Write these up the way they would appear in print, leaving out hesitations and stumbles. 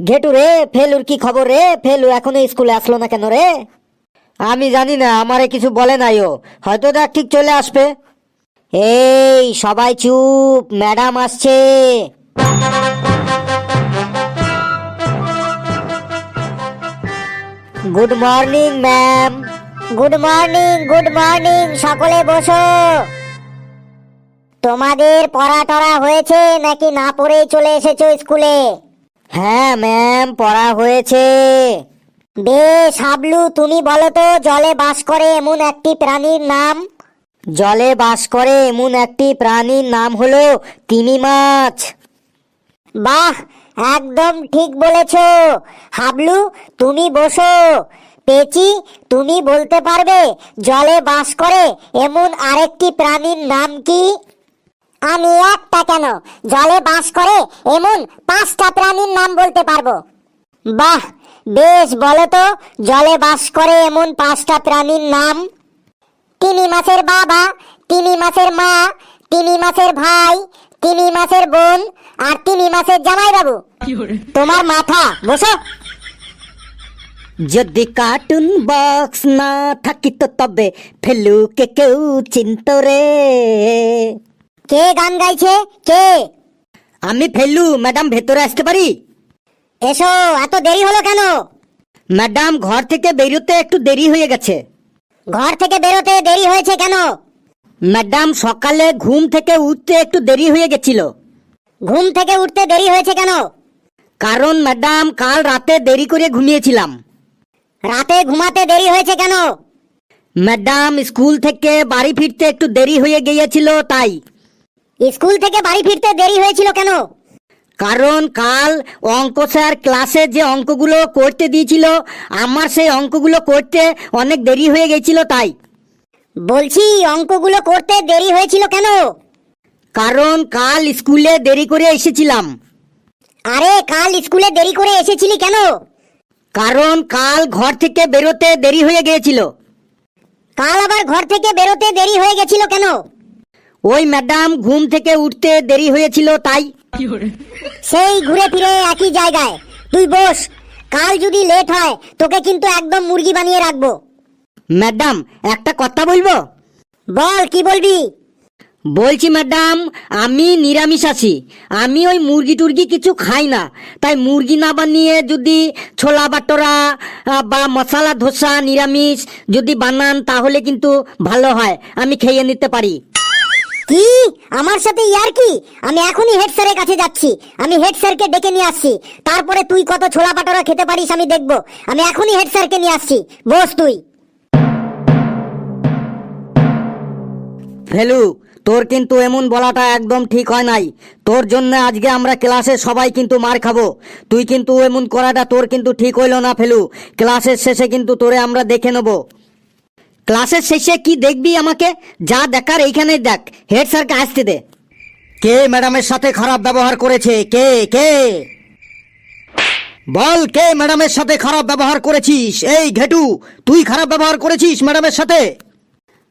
ঘেটু রে, ফেলুর কি খবর রে? ফেলু এখনো স্কুলে আসলো না কেন রে? আমি জানি না, আমারে কিছু বলে নাই ও, হয়তো দেখ ঠিক চলে আসবে। এই সবাই চুপ, ম্যাডাম আসছে। Good morning ma'am. Good morning, good morning, সকলে বসো। তোমাদের পড়া টরা হয়েছে নাকি না পড়েই চলে এসেছো স্কুলে? হ্যাঁ ম্যাম, পড়া হয়েছে। বেশ, হাবলু তুমি বলো তো, জলে বাস করে এমন একটি প্রাণীর নাম। জলে বাস করে এমন একটি প্রাণীর নাম হলো তিমি মাছ। বাহ, একদম ঠিক বলেছ। হাবলু তুমি বসো। পেচি তুমি বলতে পারবে জলে বাস করে এমন আরেকটি প্রাণীর নাম কি? আমি একটা কেন, জলে বাস করে এমন 5টা প্রাণীর নাম বলতে পারবো। বাহ, বেশ, বলো তো জলে বাস করে এমন 5টা প্রাণীর নাম। তিমি মাছের বাবা, তিমি মাছের মা, তিমি মাছের ভাই, তিমি মাছের বোন আর তিমি মাছের জামাই বাবু। তোমার মাথা, বসো। যদি কার্টুন বক্স না থাকিত তবে ফেলুকে কেউ চিনত রে। কে গান গাইছে? কে? আমি ফেলু। ম্যাডাম ভেতরে আসতে পারি? এসো। এত দেরি হলো কেন? ম্যাডাম ঘর থেকে বেরোতে একটু দেরি হয়ে গেছে। ঘর থেকে বেরোতে দেরি হয়েছে কেন? ম্যাডাম সকালে ঘুম থেকে উঠতে একটু দেরি হয়ে গেছিল। ঘুম থেকে উঠতে দেরি হয়েছে কেন? কারণ ম্যাডাম কাল রাতে দেরি করে ঘুমিয়েছিলাম। রাতে ঘুমাতে দেরি হয়েছে কেন? ম্যাডাম স্কুল থেকে বাড়ি ফিরতে একটু দেরি হয়ে গিয়েছিল তাই। স্কুল থেকে বাড়ি ফিরতে দেরি হয়েছিল কেন? কারণ কাল অঙ্ক স্যার ক্লাসে যে অঙ্কগুলো করতে দিয়েছিল, আমার সেই অঙ্কগুলো করতে অনেক দেরি হয়ে গেছিল তাই। বলছি অঙ্কগুলো করতে দেরি হয়েছিল কেন? কারণ কাল স্কুলে দেরি করে এসেছিলাম। আরে কাল স্কুলে দেরি করে এসেছিলি কেন? কারণ কাল ঘর থেকে বেরোতে দেরি হয়ে গিয়েছিল। কাল আবার ঘর থেকে বেরোতে দেরি হয়ে গেছিল কেন? ওই ম্যাডাম ঘুম থেকে উঠতে দেরি হয়েছিল তাই। সেই ঘুরে ফিরে একই জায়গায়। তুই বস, কাল যদি লেট হয় তোকে কিন্তু একদম মুরগি বানিয়ে রাখবো। ম্যাডাম একটা কথা বলবো। বল, কি বলবি? বলছি ম্যাডাম, আমি নিরামিষাশী। আমি ওই মুরগি টুরগি কিছু খাই না, তাই মুরগি না বানিয়ে যদি ছোলা বাটোরা বা মশলা ধোসা নিরামিষ যদি বানান তাহলে কিন্তু ভালো হয়, আমি খেয়ে নিতে পারি। কি আমার সাথে ইয়ার কি? আমি এখনই হেড স্যারের কাছে যাচ্ছি। আমি হেড স্যারকে ডেকে নিয়ে আসছি, তারপরে তুই কত ছোলা বাটোরা খেতে পারিস আমি দেখবো। আমি এখনই হেড স্যারকে নিয়ে আসছি, বস তুই। ফেলু, তোর কিন্তু এমন বলাটা একদম ঠিক হয় নাই। তোর জন্য আজকে আমরা ক্লাসে সবাই কিন্তু মার খাবো। তুই কিন্তু এমন করাটা তোর কিন্তু ঠিক হইল না ফেলু। ক্লাসের শেষে কিন্তু তোরে আমরা দেখে নেব। ক্লাসের শেষে কি দেখবি আমাকে? যা দেখার এইখানে দেখ। হেড স্যারকে আসতে দে। কে ম্যাডামের সাথে খারাপ ব্যবহার করেছে? কে কে বল, কে ম্যাডামের সাথে খারাপ ব্যবহার করেছিস? এই ঘেটু, তুই খারাপ ব্যবহার করেছিস ম্যাডামের সাথে?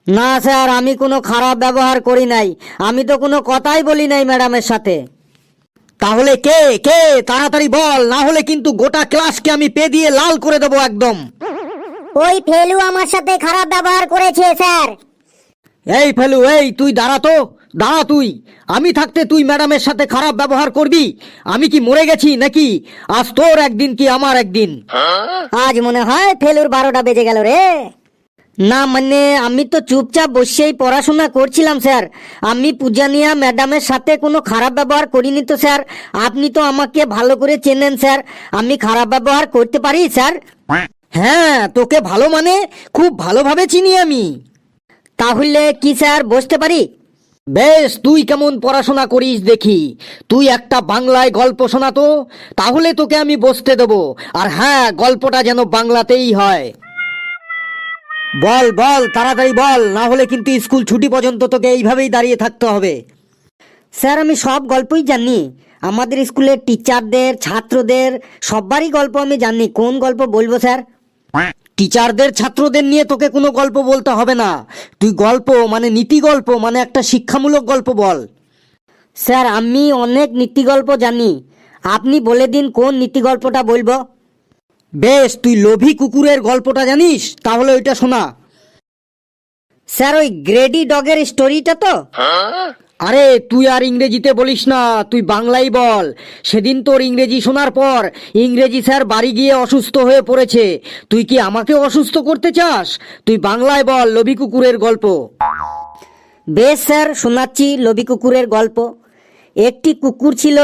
না স্যার, আমি কোনো খারাপ ব্যবহার করি নাই। আমি তো কোনো কথাই বলি নাই ম্যাডামের সাথে। তাহলে কে কে তাড়াতাড়ি বল, না হলে কিন্তু গোটা ক্লাসকে আমি পে দিয়ে লাল করে দেবো একদম। ওই ফেলু আমার সাথে খারাপ ব্যবহার করেছে স্যার। এই ফেলু, এই তুই দাঁড়া তো, দাঁড়া তুই। আমি থাকতে তুই ম্যাডামের সাথে খারাপ ব্যবহার করবি? আমি কি মরে গেছি নাকি? আজ তোর একদিন কি আমার একদিন। আজ মনে হয় ফেলুর 12টা বেজে গেল রে। না মানে আমি তো চুপচাপ বসেই পড়াশোনা করছিলাম স্যার। আমি পূজানিয়া ম্যাডামের সাথে কোনো খারাপ ব্যবহার করিনি তো স্যার। আপনি তো আমাকে ভালো করে চেনেন স্যার, আমি খারাপ ব্যবহার করতে পারি স্যার? হ্যাঁ, তোকে ভালো মানে খুব ভালোভাবে চিনি আমি। তাহলে কি স্যার বসতে পারি? বেশ, তুই কেমন পড়াশোনা করিস দেখি। তুই একটা বাংলায় গল্প শোনাতো, তাহলে তোকে আমি বসতে দেবো। আর হ্যাঁ, গল্পটা যেন বাংলাতেই হয়। বল বল, তাড়াতাড়ি বল, না হলে কিন্তু স্কুল ছুটি পর্যন্ত তোকে এইভাবেই দাঁড়িয়ে থাকতে হবে। স্যার আমি সব গল্পই জানি। আমাদের স্কুলের টিচারদের, ছাত্রদের সবারই গল্প আমি জানি। কোন গল্প বলবো স্যার? টিচারদের, ছাত্রদের নিয়ে তোকে কোনো গল্প বলতে হবে না। তুই গল্প মানে নীতি গল্প, মানে একটা শিক্ষামূলক গল্প বল। স্যার আমি অনেক নীতি গল্প জানি। আপনি বলে দিন কোন নীতি গল্পটা বলবো। বেশ, তুই লোভী কুকুরের গল্পটা জানিস? তাহলে ওইটা শোনা। স্যার ওই গ্রেডি ডগের স্টোরিটা তো? আরে তুই আর ইংরেজিতে বলিস না, তুই বাংলাই বল। সেদিন তোর ইংরেজি শোনার পর ইংরেজি স্যার বাড়ি গিয়ে অসুস্থ হয়ে পড়েছে। তুই কি আমাকে অসুস্থ করতে চাস? তুই বাংলায় বল লোভী কুকুরের গল্প। বেশ স্যার, শোনাচ্ছি লোভী কুকুরের গল্প। একটি কুকুর ছিল,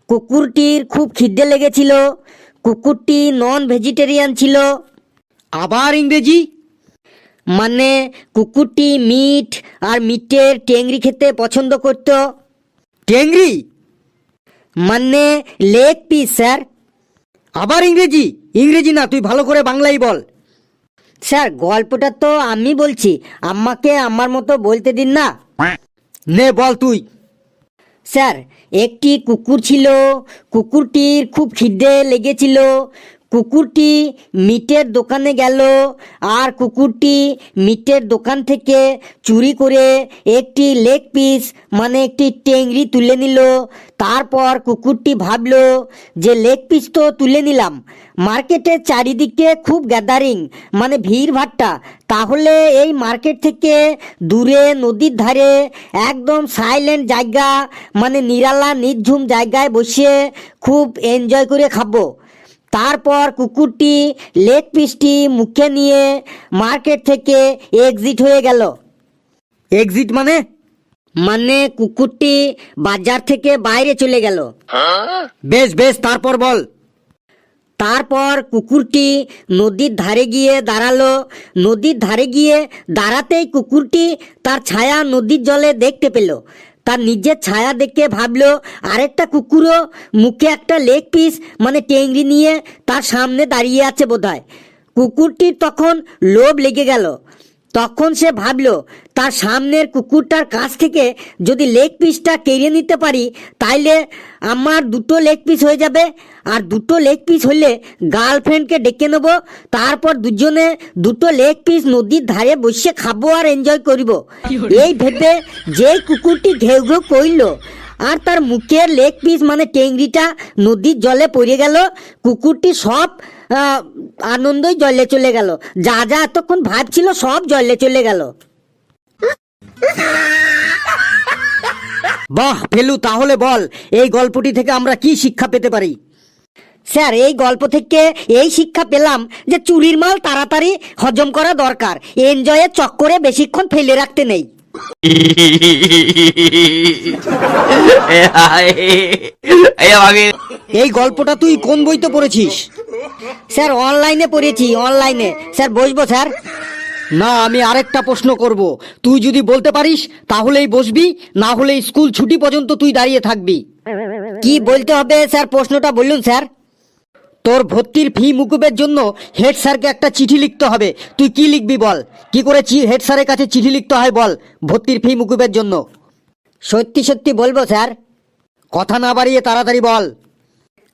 কুকুরটির খুব খিদে লেগেছিল। কুকুরটি নন ভেজিটেরিয়ান ছিল। আবার ইংরেজি? মানে কুকুরটি মিট আর মিটের টেংরি খেতে পছন্দ করত। টেংরি? মানে লেগ পিস স্যার। আবার ইংরেজি? ইংরেজি না, তুই ভালো করে বাংলাই বল। স্যার গল্পটা তো আমি বলছি, আমাকে আমার মতো বলতে দিন না। নে বল তুই। স্যার একটি কুকুর ছিল, কুকুরটির খুব খিদে লেগেছিল। কুকুরটি মিটের দোকানে গেল আর কুকুরটি মিটের দোকান থেকে চুরি করে একটি লেগ পিস মানে একটি টেংরি তুলে নিল। তারপর কুকুরটি ভাবলো যে লেগ পিস তো তুলে নিলাম, মার্কেটের চারিদিকে খুব গ্যাদারিং মানে ভিড় ভাট্টা, তাহলে এই মার্কেট থেকে দূরে নদীর ধারে একদম সাইলেন্ট জায়গা মানে নিরালা নির্ঝুম জায়গায় বসে খুব এনজয় করে খাবো। তারপর কুকুরটি লেগ পিসটি মুখে নিয়ে মার্কেট থেকে এক্সিট হয়ে গেল। এক্সিট মানে? মানে কুকুরটি বাজার থেকে বাইরে চলে গেল। বেশ বেশ, তারপর বল। তারপর কুকুরটি নদীর ধারে গিয়ে দাঁড়ালো। নদীর ধারে গিয়ে দাঁড়াতেই কুকুরটি তার ছায়া নদীর জলে দেখতে পেল। তার নিজের ছায়া দেখে ভাবলো আরেকটা কুকুরও মুখে একটা লেগ পিস মানে টেংরি নিয়ে তার সামনে দাঁড়িয়ে আছে বোধহয়। কুকুরটির তখন লোভ লেগে গেল। তখন সে ভাবলো তার সামনের কুকুরটার কাছ থেকে যদি লেগ পিসটা কেড়ে নিতে পারি তাইলে আমার দুটো লেগ পিস হয়ে যাবে, আর দুটো লেগ পিস হলে গার্লফ্রেন্ডকে ডেকে নেব। তারপর দুজনে দুটো লেগ পিস নদীর ধারে বসে খাবো আর এনজয় করব। এই ভেবে যেই কুকুরটি ঘেউ ঘেউ করল আর তার মুখের লেগ পিস মানে টেংরিটা নদীর জলে পড়ে গেল, কুকুরটি সব আনন্দই জলে চলে গেল। যা যা এতক্ষণ ভাবছিল সব জলে চলে গেল। বাহ ফেলু, তাহলে বল এই গল্পটি থেকে আমরা কি শিক্ষা পেতে পারি? স্যার এই গল্প থেকে এই শিক্ষা পেলাম যে চুরির মাল তাড়াতাড়ি হজম করা দরকার, এনজয়ের চক্করে বেশিক্ষণ ফেলে রাখতে নেই। এই গল্পটা তুই কোন বইতে পড়েছিস? স্যার অনলাইনে পড়েছি, অনলাইনে। স্যার বসবো স্যার? না, আমি আরেকটা প্রশ্ন করব। তুই যদি বলতে পারিস তাহলেই বসবি, না হলে স্কুল ছুটি পর্যন্ত তুই দাঁড়িয়ে থাকবি। কি বলতে হবে স্যার, প্রশ্নটা বলুন স্যার। তোর ভর্তির ফি মুকুবের জন্য হেড স্যারকে একটা চিঠি লিখতে হবে। তুই কি লিখবি বল? কি করে হেড স্যারের কাছে চিঠি লিখতে হয় বল ভর্তির ফি মুকুবের জন্য? সত্যি সত্যি বলবো স্যার? কথা না বাড়িয়ে তাড়াতাড়ি বল।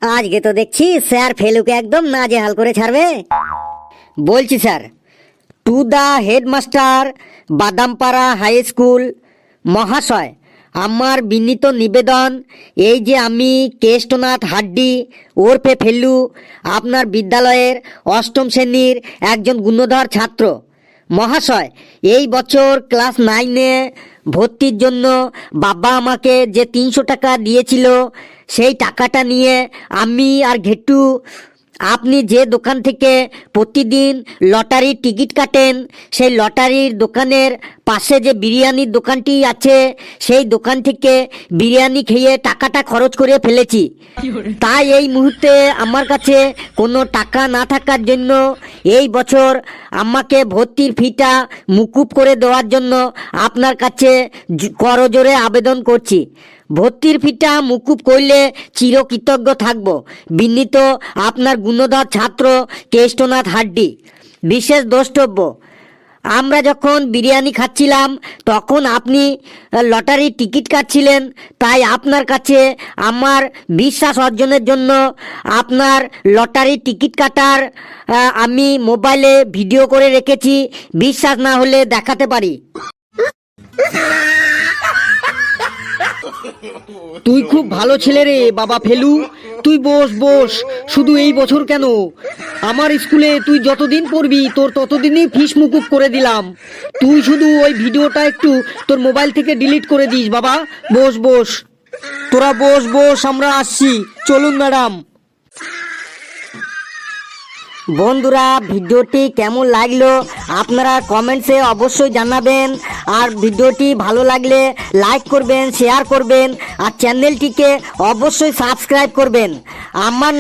আজকে তো দেখছি স্যার ফেলুকে একদম নাজেহাল করে ছাড়বে। বলছি sir, to the headmaster, Badampara high school. মহাশয়, আমার বিনীত নিবেদন, এই যে আমি কেষ্টনাথ হাড্ডি ওরফে ফেলু, আপনার বিদ্যালয়ের অষ্টম শ্রেণীর একজন গুণধর ছাত্র। মহাশয়, এই বছর ক্লাস 9-এ ভর্তির জন্য বাবা আমাকে যে 300 টাকা দিয়েছিল, সেই টাকাটা নিয়ে আমি আর ঘেটু আপনি যে দোকান থেকে প্রতিদিন লটারির টিকিট কাটেন, সেই লটারির দোকানের পাশে যে বিরিয়ানির দোকানটি আছে, সেই দোকান থেকে বিরিয়ানি খেয়ে টাকাটা খরচ করে ফেলেছি। তাই এই মুহূর্তে আমার কাছে কোনো টাকা না থাকার জন্য এই বছর আমাকে ভর্তির ফিটা মুকুব করে দেওয়ার জন্য আপনার কাছে করজোরে আবেদন করছি। ভর্তির ফিটা মুকুব করলে চিরকৃতজ্ঞ থাকব। বিনীত আপনার গুণধর ছাত্র কেষ্টনাথ হাড্ডি। বিশেষ দ্রষ্টব্য, আমরা যখন বিরিয়ানি খাচ্ছিলাম তখন আপনি লটারির টিকিট কাটছিলেন, তাই আপনার কাছে আমার বিশ্বাস অর্জনের জন্য আপনার লটারির টিকিট কাটার আমি মোবাইলে ভিডিও করে রেখেছি, বিশ্বাস না হলে দেখাতে পারি। তুই খুব ভালো ছেলে রে বাবা ফেলু। তুই বস বস, শুধু এই বছর কেন, আমার স্কুলে তুই যতদিন পড়বি তোর ততদিনই ফিস মুকুব করে দিলাম। তুই শুধু ওই ভিডিওটা একটু তোর মোবাইল থেকে ডিলিট করে দিস বাবা। বস বস, তোরা বস বস, আমরা আসছি, চলুন ম্যাডাম। বন্ধুরা, ভিডিওটি কেমন লাগলো আপনারা কমেন্টসে অবশ্যই জানাবেন। আর ভিডিওটি ভালো লাগলে লাইক করবেন, শেয়ার করবেন, আর চ্যানেলটিকে অবশ্যই সাবস্ক্রাইব করবেন। আমার